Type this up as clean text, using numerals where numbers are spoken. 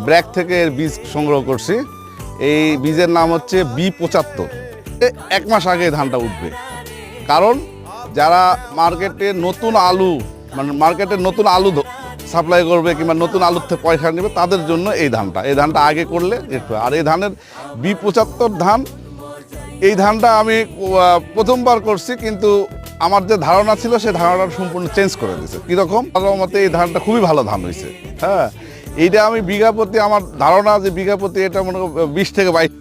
ব্র্যাক থেকে এর বীজ সংগ্রহ করছি। এই বীজের নাম হচ্ছে B75। 1 মাস আগে ধানটা উঠবে, কারণ যারা মার্কেটে নতুন আলু মার্কেটে নতুন আলু সাপ্লাই করবে কিংবা নতুন আলুর থেকে পয়সা নেবে, তাদের জন্য এই ধানটা আগে করলে একটু। আর এই ধানের B75 ধান, এই ধানটা আমি প্রথমবার করছি, কিন্তু আমার যে ধারণা ছিল সেই ধারণাটা সম্পূর্ণ চেঞ্জ করে দিয়েছে। কীরকম? আমার মতে এই ধানটা খুবই ভালো ধান হয়েছে। হ্যাঁ, এইটা আমি বিঘা প্রতি, আমার ধারণা যে বিঘা প্রতি এটা মনে 20 থেকে 22